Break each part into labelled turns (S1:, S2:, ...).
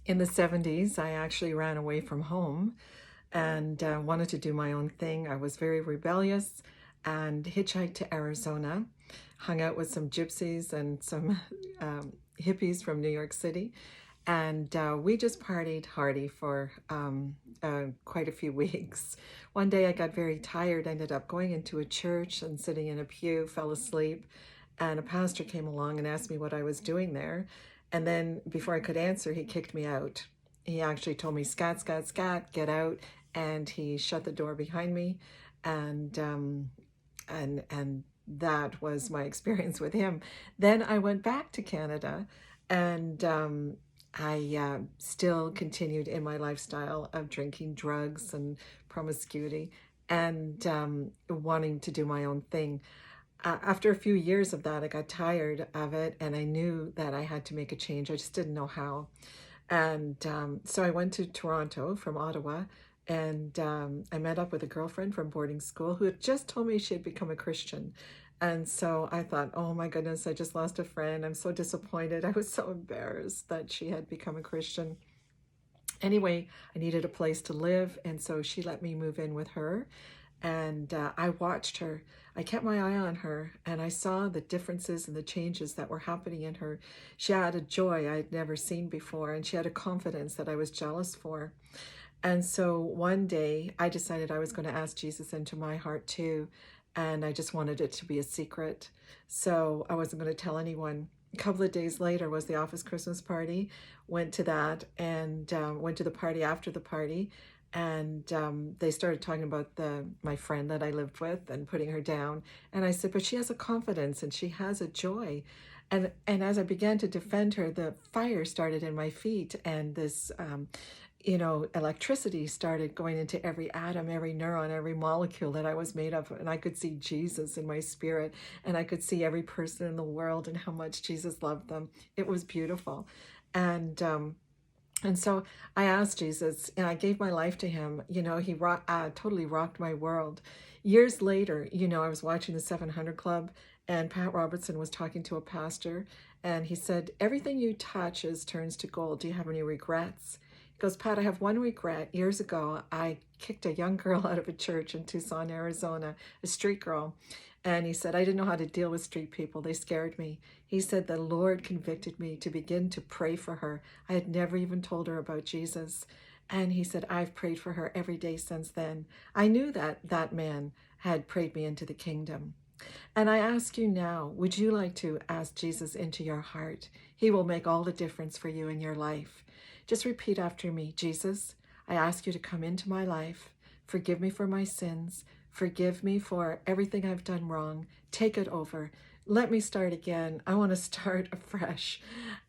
S1: In the 70s, I actually ran away from home and wanted to do my own thing. I was very rebellious and hitchhiked to Arizona, hung out with some gypsies and some hippies from New York City. And we just partied hardy for quite a few weeks. One day I got very tired, ended up going into a church and sitting in a pew, fell asleep, and a pastor came along and asked me what I was doing there. And then before I could answer, he kicked me out. He actually told me, scat, scat, scat, get out. And he shut the door behind me. And and that was my experience with him. Then I went back to Canada, and I still continued in my lifestyle of drinking drugs and promiscuity and wanting to do my own thing. After a few years of that, I got tired of it and I knew that I had to make a change. I just didn't know how. And so I went to Toronto from Ottawa, and I met up with a girlfriend from boarding school who had just told me she had become a Christian. And so I thought, oh my goodness, I just lost a friend. I'm so disappointed. I was so embarrassed that she had become a Christian. Anyway, I needed a place to live, and so she let me move in with her. And I watched her. I kept my eye on her, and I saw the differences and the changes that were happening in her. She had a joy I had never seen before, and she had a confidence that I was jealous for. And so one day I decided I was going to ask Jesus into my heart too. And I just wanted it to be a secret. So I wasn't going to tell anyone. A couple of days later was the office Christmas party. Went to that and went to the party after the party. And they started talking about my friend that I lived with and putting her down. And I said, but she has a confidence and she has a joy. And as I began to defend her, the fire started in my feet, and this electricity started going into every atom, every neuron, every molecule that I was made of. And I could see Jesus in my spirit, and I could see every person in the world and how much Jesus loved them. It was beautiful. And so I asked Jesus, and I gave my life to him. He totally rocked my world. Years later, I was watching the 700 Club, and Pat Robertson was talking to a pastor, and he said, everything you touch turns to gold. Do you have any regrets? He goes, Pat, I have one regret. Years ago, I kicked a young girl out of a church in Tucson, Arizona, a street girl. And he said, I didn't know how to deal with street people. They scared me. He said, the Lord convicted me to begin to pray for her. I had never even told her about Jesus. And he said, I've prayed for her every day since then. I knew that that man had prayed me into the kingdom. And I ask you now, would you like to ask Jesus into your heart? He will make all the difference for you in your life. Just repeat after me. Jesus, I ask you to come into my life. Forgive me for my sins. Forgive me for everything I've done wrong. Take it over. Let me start again. I want to start afresh,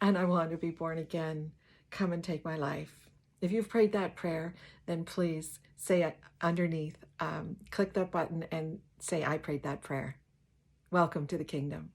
S1: and I want to be born again. Come and take my life. If you've prayed that prayer, then please say it underneath. Click that button and say, I prayed that prayer. Welcome to the kingdom.